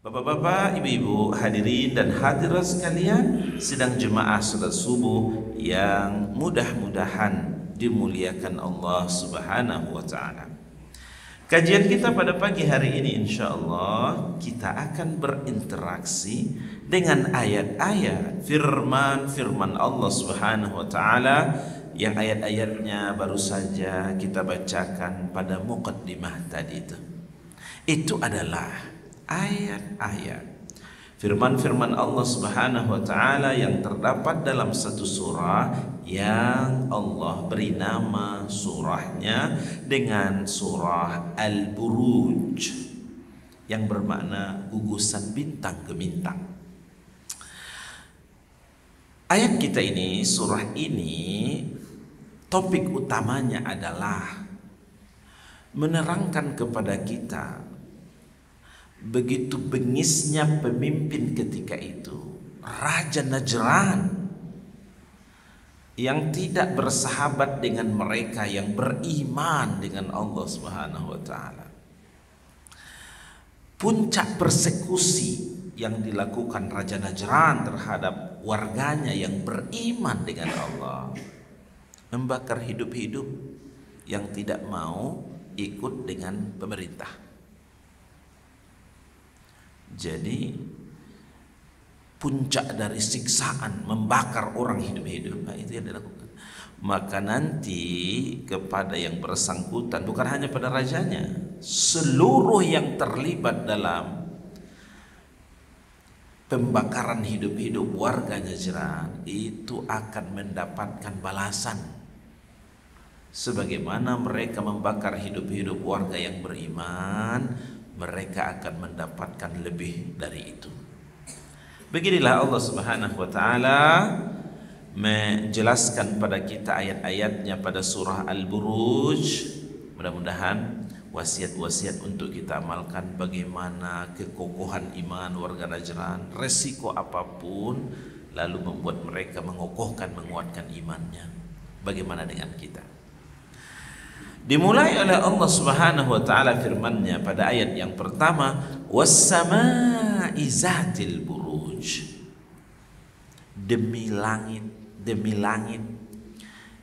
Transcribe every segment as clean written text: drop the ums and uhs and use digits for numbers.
Bapak-bapak, ibu-ibu, hadirin dan hadirat sekalian, sedang jemaah salat subuh yang mudah-mudahan dimuliakan Allah Subhanahu wa taala. Kajian kita pada pagi hari ini insyaallah kita akan berinteraksi dengan ayat-ayat firman Allah Subhanahu wa taala yang ayat-ayatnya baru saja kita bacakan pada muqaddimah tadi itu. Itu adalah ayat-ayat firman-firman Allah Subhanahu wa taala yang terdapat dalam satu surah yang Allah beri nama surahnya dengan surah Al-Buruj yang bermakna gugusan bintang ke bintang. Ayat kita ini, surah ini, topik utamanya adalah menerangkan kepada kita begitu bengisnya pemimpin ketika itu, Raja Najran, yang tidak bersahabat dengan mereka yang beriman dengan Allah Subhanahu wa taala. Puncak persekusi yang dilakukan Raja Najran terhadap warganya yang beriman dengan Allah, membakar hidup-hidup yang tidak mau ikut dengan pemerintah. Jadi puncak dari siksaan membakar orang hidup-hidup, nah, itu yang dilakukan. Maka nanti kepada yang bersangkutan, bukan hanya pada rajanya, seluruh yang terlibat dalam pembakaran hidup-hidup warga Najran itu akan mendapatkan balasan sebagaimana mereka membakar hidup-hidup warga yang beriman, mereka akan mendapatkan lebih dari itu. Beginilah Allah Subhanahu wa taala menjelaskan pada kita ayat-ayatnya pada surah Al-Buruj. Mudah-mudahan wasiat-wasiat untuk kita amalkan, bagaimana kekokohan iman warga Najran, resiko apapun, lalu membuat mereka mengokohkan, menguatkan imannya. Bagaimana dengan kita? Dimulai oleh Allah Subhanahu wa taala firman-Nya pada ayat yang pertama, was-samaa'i zatil buruj. Demi langit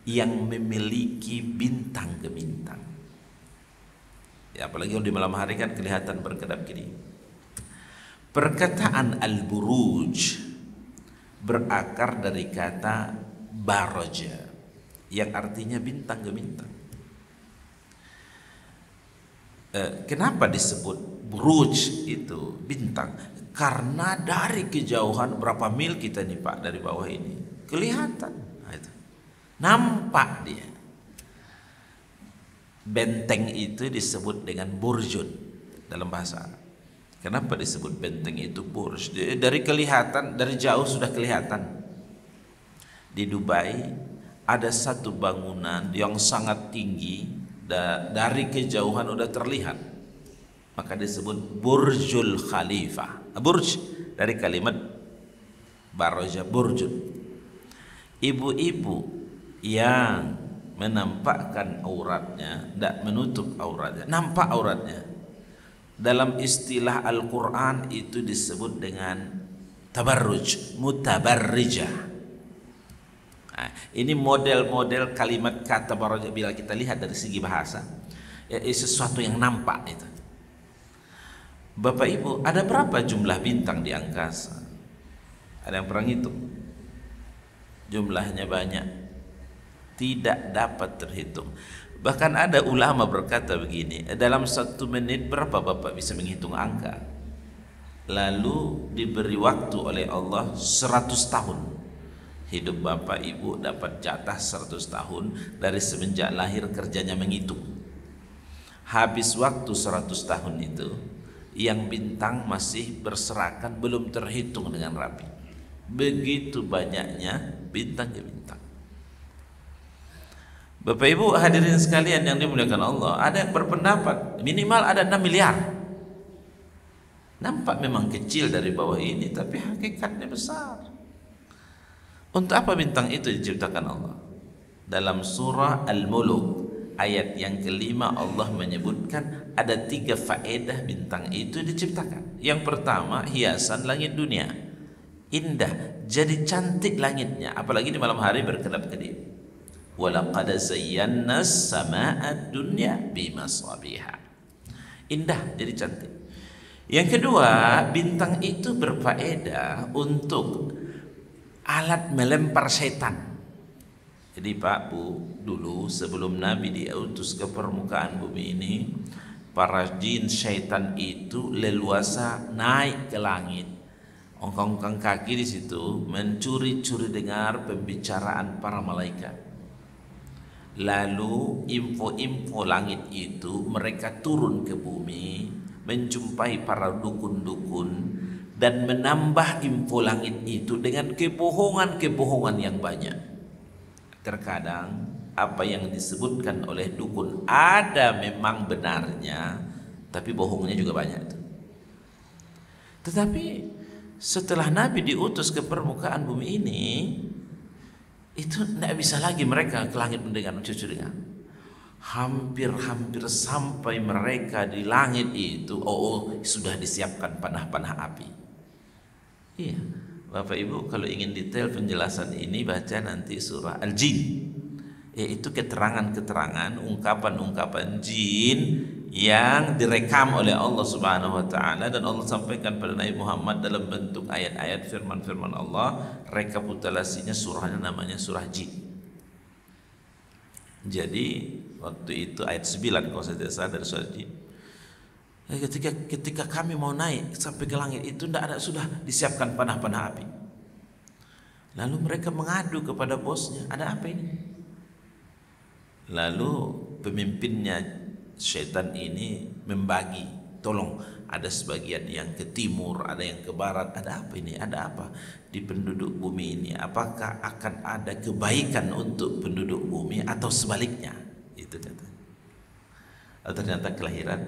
yang memiliki bintang gemintang. Ya, apalagi kalau di malam hari kan kelihatan berkedap-kedip. Perkataan al-buruj berakar dari kata baraja yang artinya bintang gemintang. Kenapa disebut buruj itu bintang? Karena dari kejauhan berapa mil kita nih Pak dari bawah ini kelihatan, nah, itu. Nampak dia. Benteng itu disebut dengan burjun dalam bahasa Arab. Kenapa disebut benteng itu burj? Dari kelihatan, dari jauh sudah kelihatan. Di Dubai ada satu bangunan yang sangat tinggi, dari kejauhan udah terlihat, maka disebut Burjul Khalifah. Burj dari kalimat baraja burjun. Ibu-ibu yang menampakkan auratnya, tidak menutup auratnya, nampak auratnya, dalam istilah Al-Quran itu disebut dengan tabarruj, mutabarrijah. Nah, ini model-model kalimat kata baraja bila kita lihat dari segi bahasa, ya, sesuatu yang nampak itu. Bapak Ibu, ada berapa jumlah bintang di angkasa? Ada yang pernah ngitung? Jumlahnya banyak, tidak dapat terhitung. Bahkan ada ulama berkata begini, dalam 1 menit berapa Bapak bisa menghitung angka? Lalu diberi waktu oleh Allah 100 tahun. Hidup Bapak Ibu dapat jatah 100 tahun dari semenjak lahir kerjanya menghitung. Habis waktu 100 tahun itu, yang bintang masih berserakan, belum terhitung dengan rapi. Begitu banyaknya bintang ke bintang. Bapak Ibu hadirin sekalian yang dimuliakan Allah, ada yang berpendapat minimal ada 6 miliar. Nampak memang kecil dari bawah ini, tapi hakikatnya besar. Untuk apa bintang itu diciptakan Allah? Dalam surah Al-Muluk ayat yang kelima Allah menyebutkan ada 3 faedah bintang itu diciptakan. Yang pertama, hiasan langit dunia. Indah, jadi cantik langitnya, apalagi di malam hari berkedap-kedip. Walaqad zayyana as-samaa'a dunya bimasabiha. Indah, jadi cantik. Yang kedua, bintang itu berfaedah untuk alat melempar setan. Jadi Pak Bu, dulu sebelum Nabi diutus ke permukaan bumi ini, para jin syaitan itu leluasa naik ke langit, ongkang-ongkang kaki di situ, mencuri-curi dengar pembicaraan para malaikat. Lalu info-info langit itu mereka turun ke bumi, menjumpai para dukun-dukun dan menambah info langit itu dengan kebohongan-kebohongan yang banyak. Terkadang apa yang disebutkan oleh dukun ada memang benarnya, tapi bohongnya juga banyak. Tetapi setelah Nabi diutus ke permukaan bumi ini, itu tidak bisa lagi mereka ke langit mendengar, mencucu dengar. Hampir-hampir sampai mereka di langit itu, sudah disiapkan panah-panah api. Iya, Bapak Ibu kalau ingin detail penjelasan ini baca nanti surah Al-Jin, yaitu keterangan-keterangan, ungkapan-ungkapan jin yang direkam oleh Allah Subhanahu wa taala dan Allah sampaikan pada Nabi Muhammad dalam bentuk ayat-ayat firman-firman Allah. Rekapitulasinya surahnya namanya surah Jin. Jadi waktu itu ayat 9 kalau saya tidak salah dari surah Jin. Ketika kami mau naik sampai ke langit itu tidak ada, sudah disiapkan panah-panah api. Lalu mereka mengadu kepada bosnya, ada apa ini? Lalu pemimpinnya syaitan ini membagi, tolong, ada sebagian yang ke timur, ada yang ke barat, ada apa ini? Ada apa di penduduk bumi ini? Apakah akan ada kebaikan untuk penduduk bumi atau sebaliknya? Itu kata. Ternyata kelahiran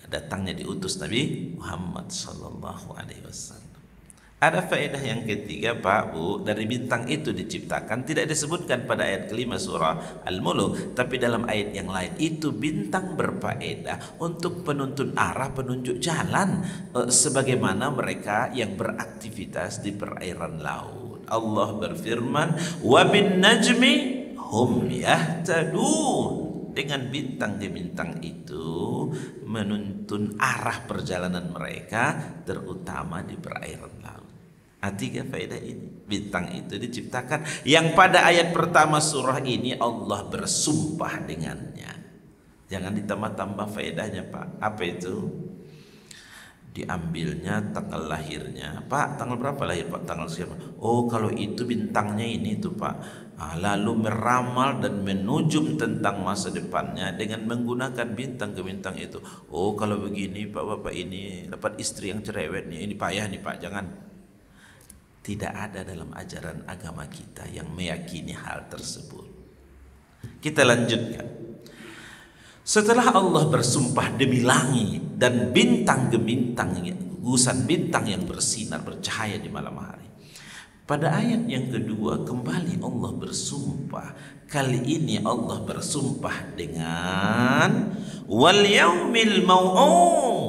datangnya diutus Nabi Muhammad sallallahu alaihi wasallam. Ada faedah yang ketiga Pak Bu, dari bintang itu diciptakan, tidak disebutkan pada ayat kelima surah Al-Mulk, tapi dalam ayat yang lain itu bintang berfaedah untuk penuntun arah, penunjuk jalan, sebagaimana mereka yang beraktivitas di perairan laut. Allah berfirman, wa bin najmi hum yahtadun. Dengan bintang-bintang itu menuntun arah perjalanan mereka, terutama di perairan laut. Tiga faedah ini, bintang itu diciptakan, yang pada ayat pertama surah ini Allah bersumpah dengannya. Jangan ditambah-tambah faedahnya Pak. Apa itu? Diambilnya tanggal lahirnya. Pak, tanggal berapa lahir Pak? Tanggal siapa? Oh, kalau itu bintangnya ini tuh Pak. Lalu meramal dan menujum tentang masa depannya dengan menggunakan bintang ke bintang itu. Oh, kalau begini Pak, Bapak ini dapat istri yang cerewet nih. Ini payah nih Pak, jangan. Tidak ada dalam ajaran agama kita yang meyakini hal tersebut. Kita lanjutkan. Setelah Allah bersumpah demi langit dan bintang-bintang, gugusan bintang yang bersinar bercahaya di malam hari, pada ayat yang kedua kembali Allah bersumpah. Kali ini Allah bersumpah dengan wal yaumil mau'ud,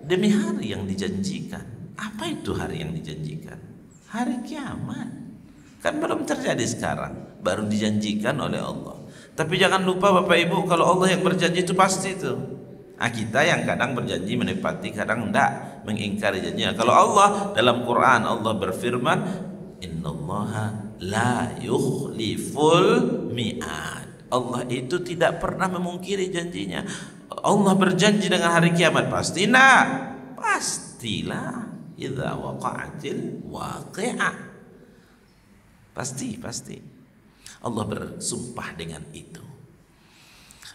demi hari yang dijanjikan. Apa itu hari yang dijanjikan? Hari kiamat. Kan belum terjadi sekarang, baru dijanjikan oleh Allah. Tapi jangan lupa Bapak Ibu, kalau Allah yang berjanji itu pasti itu. Kita yang kadang berjanji menepati, kadang enggak, mengingkari janjinya. Kalau Allah dalam Quran, Allah berfirman, innallaha la yukhliful mi'ad. Allah itu tidak pernah memungkiri janjinya. Allah berjanji dengan hari kiamat, pasti enggak? Pastilah. Idza waqa'atil waqi'ah. Pasti. Allah bersumpah dengan itu.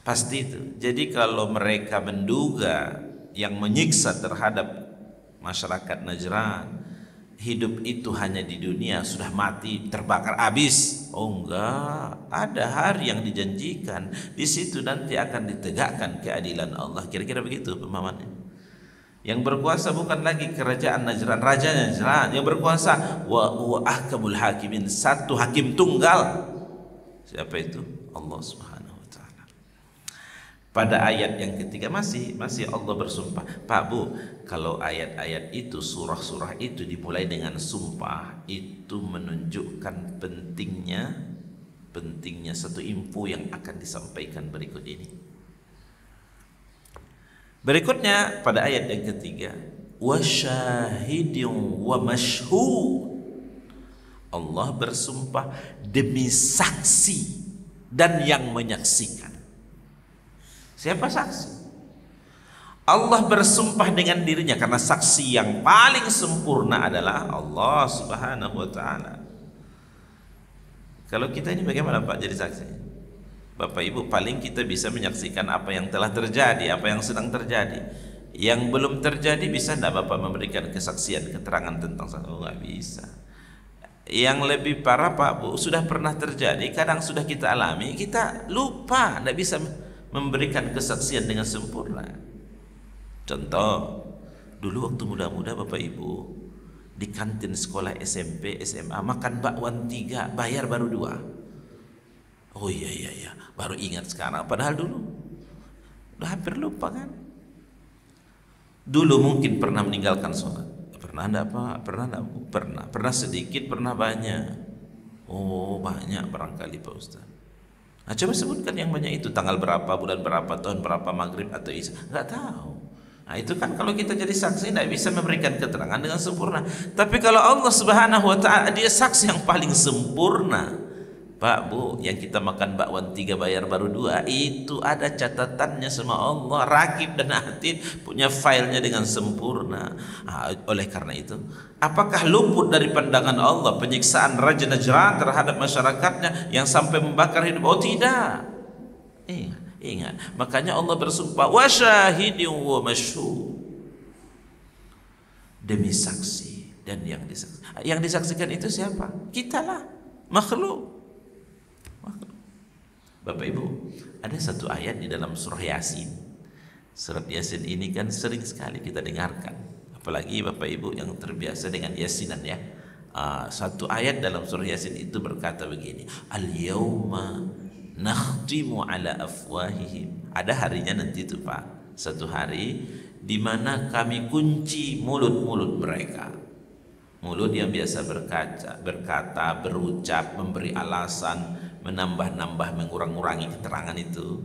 Pasti itu. Jadi kalau mereka menduga yang menyiksa terhadap masyarakat Najran, hidup itu hanya di dunia, sudah mati, terbakar, habis. Oh enggak, ada hari yang dijanjikan. Di situ nanti akan ditegakkan keadilan Allah. Kira-kira begitu pemahamannya. Yang berkuasa bukan lagi kerajaan Najran, rajanya Najran. Yang berkuasa wa ahkamul hakimin, satu hakim tunggal. Siapa itu? Allah Subhanahu wa taala. Pada ayat yang ketiga masih Allah bersumpah. Pak Bu, kalau ayat-ayat itu, surah-surah itu dimulai dengan sumpah, itu menunjukkan pentingnya satu info yang akan disampaikan berikut ini. Berikutnya pada ayat yang ketiga, wasyahidin wa mashhud. Allah bersumpah demi saksi dan yang menyaksikan. Siapa saksi? Allah bersumpah dengan dirinya karena saksi yang paling sempurna adalah Allah Subhanahu wa taala. Kalau kita ini bagaimana Pak jadi saksi? Bapak Ibu, paling kita bisa menyaksikan apa yang telah terjadi, apa yang sedang terjadi. Yang belum terjadi bisa tidak Bapak memberikan kesaksian, keterangan tentang saksi? Oh, nggak bisa. Yang lebih parah Pak Bu, sudah pernah terjadi, kadang sudah kita alami, kita lupa, tidak bisa memberikan kesaksian dengan sempurna. Contoh, dulu waktu muda-muda Bapak Ibu di kantin sekolah SMP, SMA makan bakwan 3, bayar baru 2. Oh iya, baru ingat sekarang. Padahal dulu udah hampir lupa kan. Dulu mungkin pernah meninggalkan sholat. Pernah enggak Pak? Pernah enggak Bu? Pernah sedikit, pernah banyak. Oh banyak barangkali Pak Ustaz. Nah coba sebutkan yang banyak itu, tanggal berapa, bulan berapa, tahun berapa, maghrib atau isya. Enggak tahu. Nah itu kan kalau kita jadi saksi tidak bisa memberikan keterangan dengan sempurna. Tapi kalau Allah Subhanahu wa taala, dia saksi yang paling sempurna. Pak Bu, yang kita makan bakwan 3 bayar baru 2, itu ada catatannya sama Allah, Raqib dan Atid punya filenya dengan sempurna. Nah, oleh karena itu, apakah luput dari pandangan Allah penyiksaan Raja Najran terhadap masyarakatnya yang sampai membakar hidup? Oh tidak. Ingat, makanya Allah bersumpah wasyahidin wa mashhud, demi saksi dan yang disaksikan. Yang disaksikan itu siapa? Kitalah, makhluk. Bapak Ibu, ada satu ayat di dalam surah Yasin. Surat Yasin ini kan sering sekali kita dengarkan, apalagi Bapak Ibu yang terbiasa dengan Yasinan ya. Satu ayat dalam surah Yasin itu berkata begini, al-yawma nakhtimu ala afwahihim. Ada harinya nanti itu Pak, satu hari di mana kami kunci mulut-mulut mereka. Mulut yang biasa berkata, berucap, memberi alasan, menambah-nambah, mengurang-urangi keterangan itu,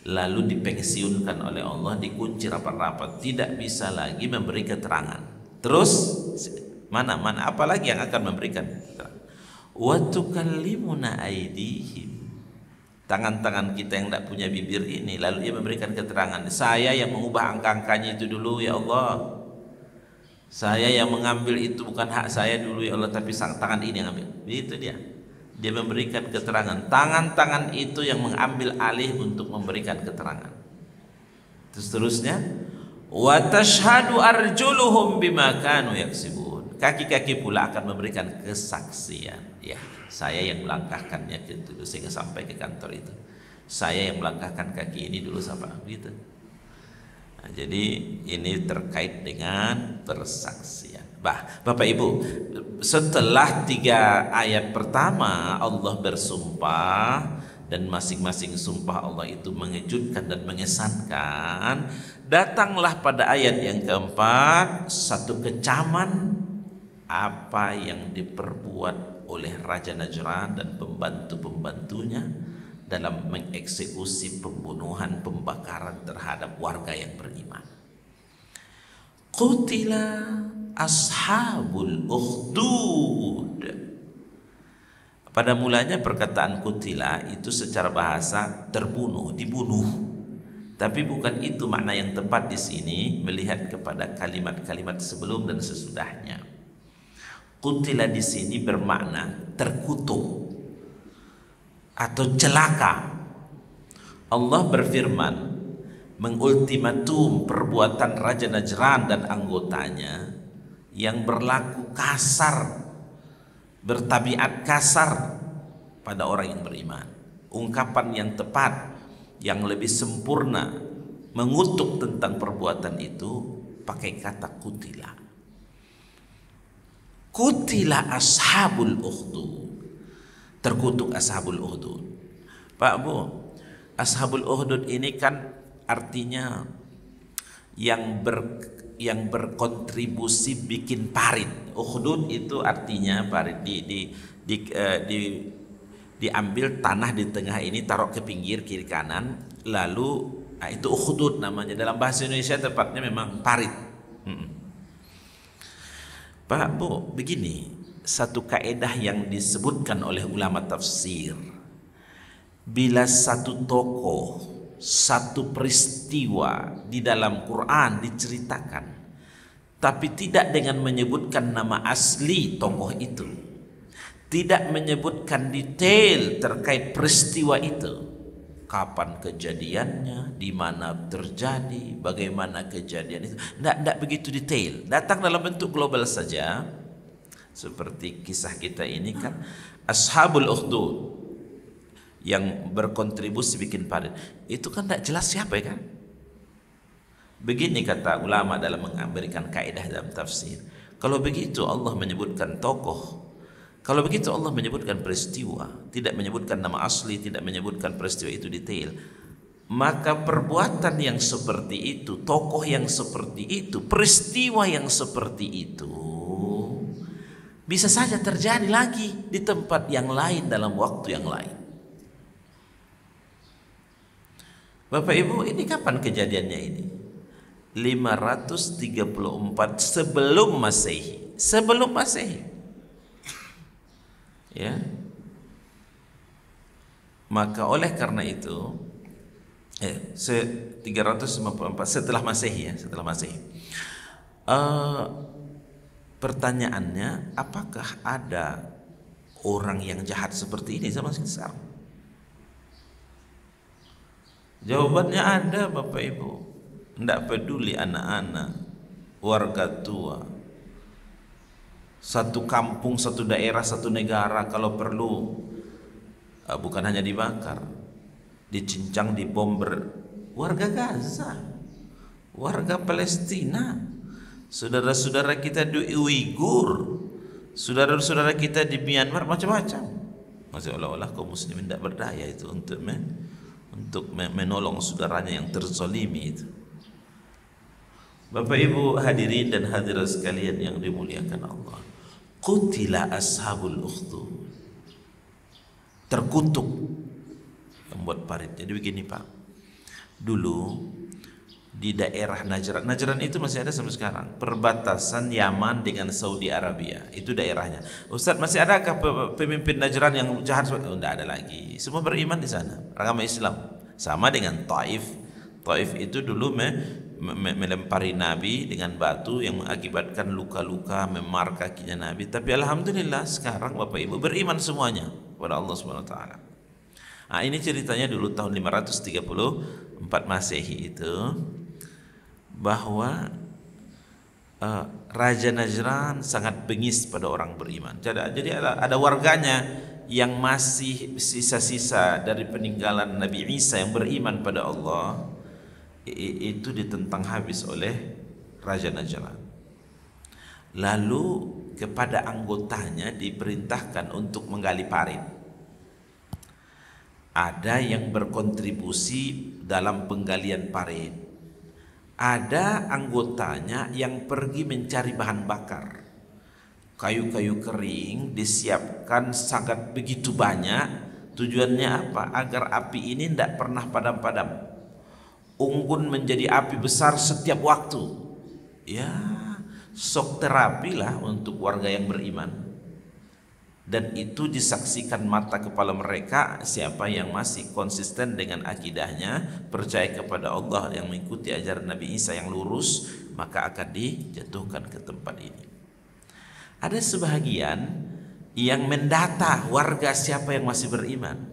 lalu dipensiunkan oleh Allah, dikunci rapat-rapat, tidak bisa lagi memberi keterangan. Terus mana apalagi yang akan memberikan keterangan? Wa tukallimuna aydihim, tangan-tangan kita yang tidak punya bibir ini, lalu dia memberikan keterangan, saya yang mengubah angka-angkanya itu dulu ya Allah, saya yang mengambil itu, bukan hak saya dulu ya Allah, tapi tangan ini yang ambil. Itu dia memberikan keterangan, tangan-tangan itu yang mengambil alih untuk memberikan keterangan. Terus terusnya, wa tashhadu arjuluhum bima kanu yaksibun, kaki-kaki pula akan memberikan kesaksian. Ya, saya yang melangkahkannya dulu sehingga sampai ke kantor itu, saya yang melangkahkan kaki ini dulu sampai gitu. Nah, jadi ini terkait dengan persaksian. Bapak Ibu, setelah 3 ayat pertama Allah bersumpah, dan masing-masing sumpah Allah itu mengejutkan dan mengesankan, datanglah pada ayat yang keempat satu kecaman apa yang diperbuat oleh Raja Najran dan pembantu-pembantunya dalam mengeksekusi pembunuhan, pembakaran terhadap warga yang beriman. Qutila ashabul ukhdud. Pada mulanya perkataan qutila itu secara bahasa terbunuh, dibunuh. Tapi bukan itu makna yang tepat di sini, melihat kepada kalimat-kalimat sebelum dan sesudahnya. Qutila di sini bermakna terkutuk atau celaka. Allah berfirman mengultimatum perbuatan Raja Najran dan anggotanya yang berlaku kasar, bertabiat kasar pada orang yang beriman. Ungkapan yang tepat, yang lebih sempurna mengutuk tentang perbuatan itu pakai kata kutila. Kutila ashabul ukhdud, terkutuk ashabul ukhdud. Pak Bu, Ashabul Ukhdud ini kan artinya yang berkontribusi bikin parit. Ukhdud itu artinya parit, diambil tanah di tengah ini, taruh ke pinggir kiri kanan, lalu itu ukhdud namanya. Dalam bahasa Indonesia tepatnya memang parit. Pak Bu, begini, satu kaedah yang disebutkan oleh ulama tafsir, bila satu tokoh, satu peristiwa di dalam Quran diceritakan, tapi tidak dengan menyebutkan nama asli tokoh itu, tidak menyebutkan detail terkait peristiwa itu, kapan kejadiannya, di mana terjadi, bagaimana kejadian itu, tidak begitu detail, datang dalam bentuk global saja. Seperti kisah kita ini kan, Ashabul Ukhdud yang berkontribusi bikin parit, itu kan tidak jelas siapa ya kan. Begini kata ulama dalam memberikan kaidah dalam tafsir, kalau begitu Allah menyebutkan tokoh, kalau begitu Allah menyebutkan peristiwa, tidak menyebutkan nama asli, tidak menyebutkan peristiwa itu detail, maka perbuatan yang seperti itu, tokoh yang seperti itu, peristiwa yang seperti itu bisa saja terjadi lagi di tempat yang lain dalam waktu yang lain. Bapak Ibu, ini kapan kejadiannya ini? 534 sebelum Masehi. Sebelum Masehi. Ya. Maka oleh karena itu 354 setelah Masehi ya, setelah Masehi. Pertanyaannya, apakah ada orang yang jahat seperti ini zaman sekarang? Jawabannya ada Bapak Ibu. Tidak peduli anak-anak, warga tua, satu kampung, satu daerah, satu negara, kalau perlu bukan hanya dibakar, dicincang, dibomber warga Gaza, warga Palestina, saudara-saudara kita di Uighur, saudara-saudara kita di Myanmar, macam-macam. Masih olah-olah kaum muslimin tidak berdaya itu untuk menolong saudaranya yang terzalimi itu. Bapak Ibu hadirin dan hadirat sekalian yang dimuliakan Allah, qutila ashabul ukhdud, terkutuk yang buat parit. Jadi begini Pak, dulu di daerah Najran, Najran itu masih ada sampai sekarang, perbatasan Yaman dengan Saudi Arabia, itu daerahnya. Ustaz, masih adakah pemimpin Najran yang jahat? Oh, tidak ada lagi, semua beriman di sana, agama Islam. Sama dengan Taif. Taif itu dulu melempari Nabi dengan batu yang mengakibatkan luka-luka, memar kakinya Nabi. Tapi alhamdulillah sekarang Bapak Ibu beriman semuanya kepada Allah Subhanahu wa taala. Nah, ini ceritanya dulu tahun 534 Masehi itu, bahwa Raja Najran sangat bengis pada orang beriman. Jadi ada warganya yang masih sisa-sisa dari peninggalan Nabi Isa yang beriman pada Allah, itu ditentang habis oleh Raja Najran. Lalu kepada anggotanya diperintahkan untuk menggali parit. Ada yang berkontribusi dalam penggalian parit, ada anggotanya yang pergi mencari bahan bakar. Kayu-kayu kering disiapkan sangat begitu banyak. Tujuannya apa? Agar api ini tidak pernah padam-padam, unggun menjadi api besar setiap waktu. Ya, shock terapi lah untuk warga yang beriman. Dan itu disaksikan mata kepala mereka. Siapa yang masih konsisten dengan akidahnya, percaya kepada Allah, yang mengikuti ajaran Nabi Isa yang lurus, maka akan dijatuhkan ke tempat ini. Ada sebahagian yang mendata warga siapa yang masih beriman.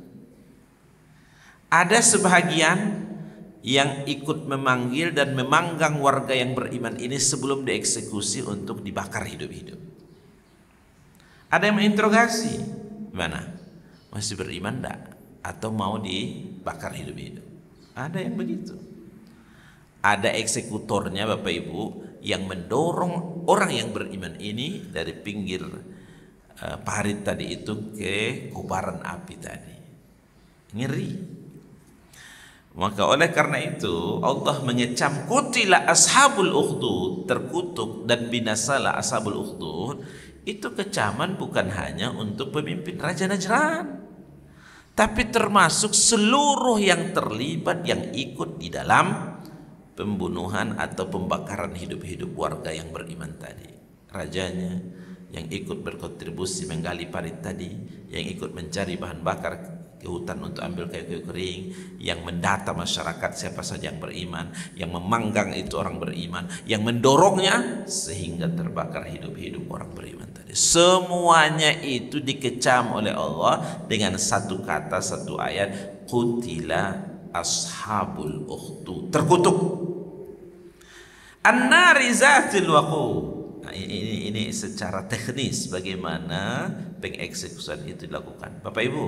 Ada sebahagian yang ikut memanggil dan memanggang warga yang beriman ini sebelum dieksekusi untuk dibakar hidup-hidup. Ada yang menginterogasi, mana? Masih beriman enggak? Atau mau dibakar hidup-hidup? Ada yang begitu. Ada eksekutornya Bapak Ibu yang mendorong orang yang beriman ini dari pinggir parit tadi itu ke kobaran api tadi. Ngeri. Maka oleh karena itu Allah mengecam qutila ashabul ukhdud, terkutuk dan binasalah ashabul ukhdud. Itu kecaman bukan hanya untuk pemimpin Raja Najran, tapi termasuk seluruh yang terlibat yang ikut di dalam pembunuhan atau pembakaran hidup-hidup warga yang beriman tadi. Rajanya yang ikut berkontribusi menggali parit tadi, yang ikut mencari bahan bakar ke hutan untuk ambil kayu-kayu kering, yang mendata masyarakat siapa saja yang beriman, yang memanggang itu orang beriman, yang mendorongnya sehingga terbakar hidup-hidup orang beriman tadi. Semuanya itu dikecam oleh Allah dengan satu kata, satu ayat, qutila ashabul ukhdud, terkutuk. An-nari zatil waqud. Nah, ini secara teknis bagaimana pengeksekusian itu dilakukan. Bapak Ibu,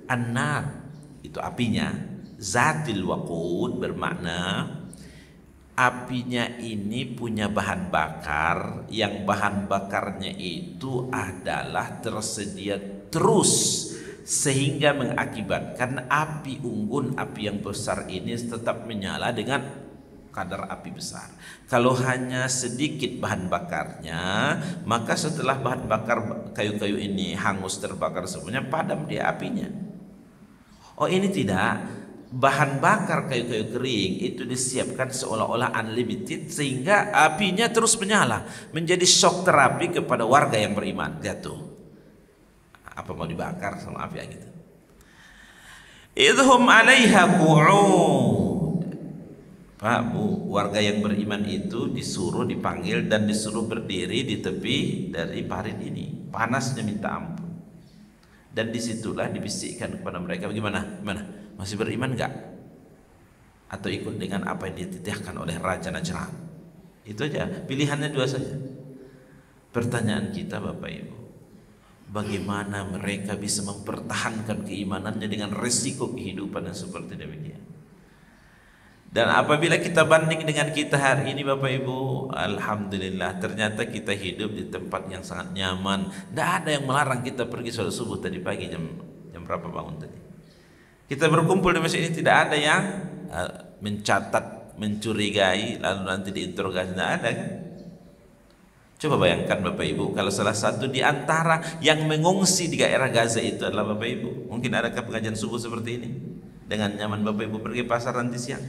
an-nar itu apinya, zatil waqud bermakna apinya ini punya bahan bakar, yang bahan bakarnya itu adalah tersedia terus sehingga mengakibatkan api unggun, api yang besar ini tetap menyala dengan kadar api besar. Kalau hanya sedikit bahan bakarnya, maka setelah bahan bakar kayu-kayu ini hangus terbakar semuanya, padam dia apinya. Oh, ini tidak. Bahan bakar kayu-kayu kering itu disiapkan seolah-olah unlimited sehingga apinya terus menyala, menjadi shock terapi kepada warga yang beriman. Lihat tuh, apa mau dibakar sama api yang gitu. Idhum 'alaiha qu'ud. Pak, Bu, warga yang beriman itu disuruh dipanggil dan disuruh berdiri di tepi dari parit ini. Panasnya minta ampun. Dan disitulah dibisikkan kepada mereka, bagaimana? Masih beriman enggak? Atau ikut dengan apa yang dititahkan oleh Raja Najran? Itu aja, pilihannya dua saja. Pertanyaan kita Bapak Ibu, bagaimana mereka bisa mempertahankan keimanannya dengan resiko kehidupan yang seperti demikian? Dan apabila kita banding dengan kita hari ini Bapak Ibu, alhamdulillah ternyata kita hidup di tempat yang sangat nyaman. Tidak ada yang melarang kita pergi sholat subuh tadi pagi jam berapa bangun tadi. Kita berkumpul di masjid ini, tidak ada yang mencatat, mencurigai lalu nanti diinterogasi, tidak ada kan? Coba bayangkan Bapak Ibu, kalau salah satu di antara yang mengungsi di daerah Gaza itu adalah Bapak Ibu, mungkin adakah pengajian subuh seperti ini? Dengan nyaman Bapak Ibu pergi pasar nanti siang,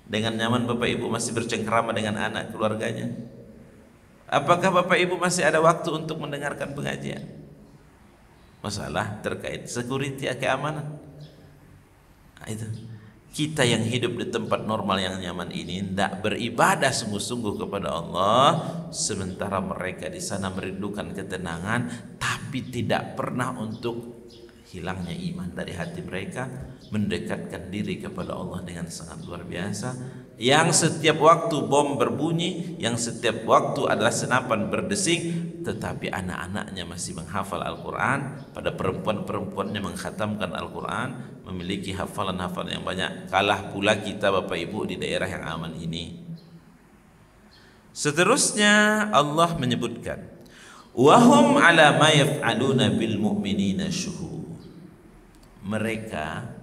dengan nyaman Bapak Ibu masih bercengkrama dengan anak keluarganya. Apakah Bapak Ibu masih ada waktu untuk mendengarkan pengajian? Masalah terkait security, keamanan. Nah, itu kita yang hidup di tempat normal yang nyaman ini tidak beribadah sungguh-sungguh kepada Allah, sementara mereka di sana merindukan ketenangan, tapi tidak pernah untuk hilangnya iman dari hati mereka, mendekatkan diri kepada Allah dengan sangat luar biasa. Yang setiap waktu bom berbunyi, yang setiap waktu adalah senapan berdesing, tetapi anak-anaknya masih menghafal Al-Quran, pada perempuan-perempuannya mengkhatamkan Al-Quran, memiliki hafalan-hafalan yang banyak. Kalah pula kita Bapak Ibu di daerah yang aman ini. Seterusnya Allah menyebutkan, wahum ala ma yaf'aluna bil mu'minina syuhud. Mereka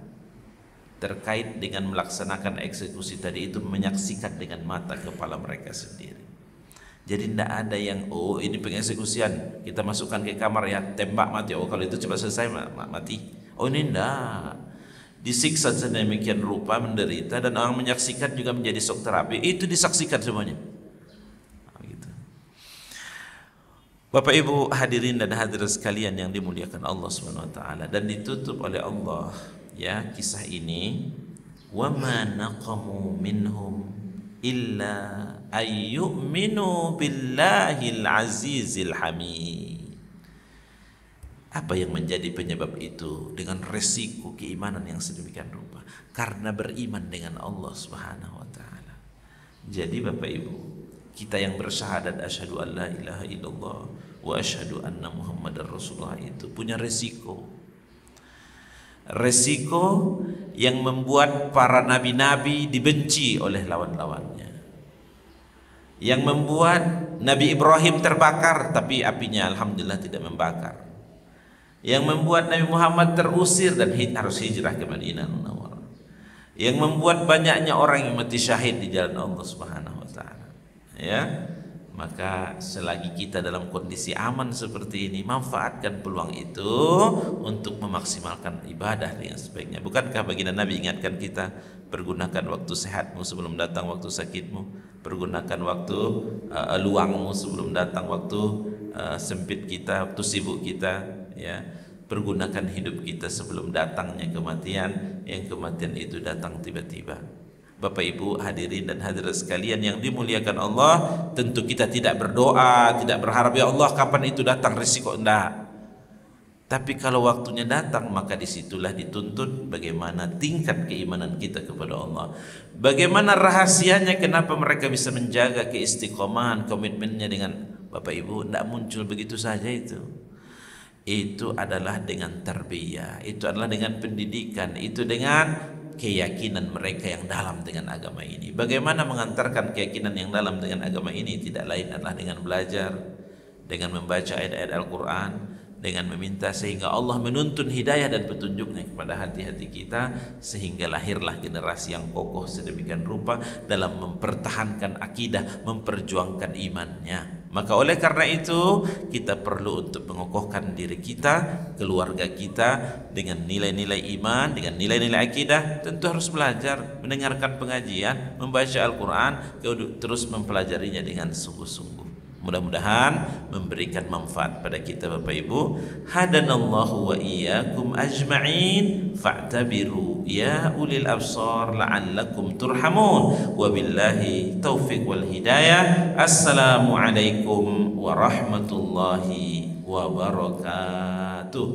terkait dengan melaksanakan eksekusi tadi itu menyaksikan dengan mata kepala mereka sendiri. Jadi tidak ada yang ini pengeksekusian, kita masukkan ke kamar ya, tembak mati. Kalau itu cepat selesai mati. Ini tidak. Disiksa sedemikian rupa, menderita, dan orang menyaksikan juga menjadi shock terapi. Itu disaksikan semuanya. Bapak Ibu hadirin dan hadirat sekalian yang dimuliakan Allah Subhanahu wa taala, dan ditutup oleh Allah ya kisah ini, wa ma naqamu minhum illa ayyuminu billahil azizil hamid. Apa yang menjadi penyebab itu? Dengan resiko keimanan yang sedemikian rupa, karena beriman dengan Allah Subhanahu wa taala. Jadi Bapak Ibu, kita yang bersyahadat asyhadu an la ilaha illallah wa asyhadu anna muhammadar rasulullah itu punya resiko yang membuat para nabi-nabi dibenci oleh lawan-lawannya, yang membuat Nabi Ibrahim terbakar tapi apinya alhamdulillah tidak membakar, yang membuat Nabi Muhammad terusir dan harus hijrah ke Madinah Munawwarah, yang membuat banyaknya orang yang mati syahid di jalan Allah Subhanahu wa taala. Ya. Maka selagi kita dalam kondisi aman seperti ini, manfaatkan peluang itu untuk memaksimalkan ibadah dengan sebaiknya. Bukankah baginda Nabi ingatkan kita, pergunakan waktu sehatmu sebelum datang waktu sakitmu, pergunakan waktu luangmu sebelum datang waktu sempit kita, waktu sibuk kita, ya. Pergunakan hidup kita sebelum datangnya kematian, yang kematian itu datang tiba-tiba. Bapak Ibu hadirin dan hadirat sekalian yang dimuliakan Allah, tentu kita tidak berdoa, tidak berharap ya Allah kapan itu datang, risiko enggak. Tapi kalau waktunya datang, maka disitulah dituntut bagaimana tingkat keimanan kita kepada Allah. Bagaimana rahasianya, kenapa mereka bisa menjaga keistiqomahan, komitmennya dengan Bapak Ibu, enggak muncul begitu saja itu. Itu adalah dengan tarbiyah, itu adalah dengan pendidikan, itu dengan keyakinan mereka yang dalam dengan agama ini. Bagaimana mengantarkan keyakinan yang dalam dengan agama ini? Tidak lain adalah dengan belajar, dengan membaca ayat-ayat Al-Quran, dengan meminta sehingga Allah menuntun hidayah dan petunjuknya kepada hati-hati kita, sehingga lahirlah generasi yang kokoh sedemikian rupa dalam mempertahankan akidah, memperjuangkan imannya. Maka oleh karena itu kita perlu untuk mengokohkan diri kita, keluarga kita dengan nilai-nilai iman, dengan nilai-nilai akidah. Tentu harus belajar, mendengarkan pengajian, membaca Al-Quran, terus mempelajarinya dengan sungguh-sungguh. Mudah-mudahan memberikan manfaat pada kita Bapak Ibu. Hadanallahu wa iyyakum ajma'in fa'tabiru ya ulil absar la'allakum turhamun. Wabillahi taufiq wal hidayah. Assalamualaikum warahmatullahi wabarakatuh.